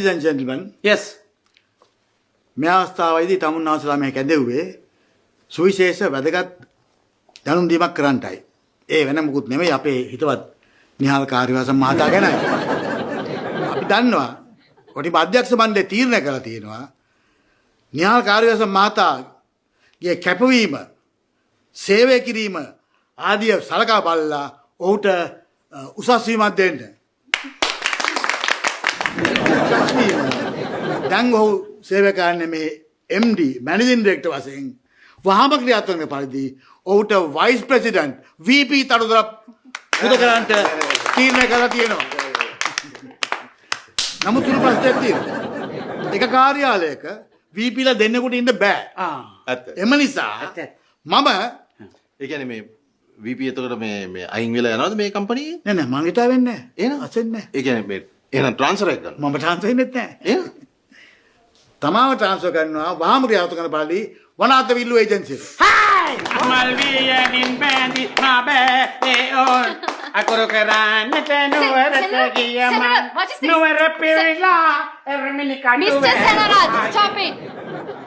Ladies and gentlemen, Yes. මේ අවස්ථාවේදී තමුන්නාසලා මේ කැඳෙව්වේ සුවිශේෂ වැදගත් දැනුම් දීමක් කරන්නටයි. ඒ වෙන මොකුත් නෙමෙයි අපේ හිතවත් නිහාල් කාර්යවාසම් මහතා ගැනයි. අපි දන්නවා කොටි අධ්‍යක්ෂ මණ්ඩලය තීරණය කළා තියෙනවා නිහාල් කාර්යවාසම් මහතාගේ කැපවීම, සේවය කිරීම ආදිය සලකා බලලා ඔහුට උසස් වීමක් දෙන්න. දැන් ඔහු සේවය කරන්නේ මේ MD මැනේජින් ඩිරෙක්ටර් වශයෙන් වහාම ක්‍රියාත්මක වෙන පරිදි ඔහුට වයිස් ප්‍රෙසිඩන්ට් VP තනතුරක් පුද කරන්නට තීරණය කරලා තියෙනවා. නමුත් තුරු ප්‍රශ්නයක් තියෙනවා. එක කාර්යාලයක VP ලා දෙන්නෙකුට ඉන්න බෑ. ඇත්ත. එම නිසා මම ඒ කියන්නේ මේ VP එතකොට මේ අයින් වෙලා යනවද මේ කම්පැනි එකේ? නෑ මං හිතා වෙන්නේ නෑ. එහෙනම් අසෙන්නේ නෑ. ඒ කියන්නේ මේ එහෙනම් ට්‍රාන්ස්ෆර් එක ගන්න. මම ට්‍රාන්ස්ෆර් වෙන්නෙත් නෑ. එහෙනම් තමාව ට්‍රාන්ස්ෆර් කරනවා වහාම ක්‍රියාත්මක කරන පරිදි වනාත විල්ලු ඒජන්සි එක. මල්වියනින් බැඳි මබේ ඕන් අකුරු කරන්නට නුවරට ගියම නුවර පිරිලා එරමිලි කටුවේ Mr. Senaraj, stop it.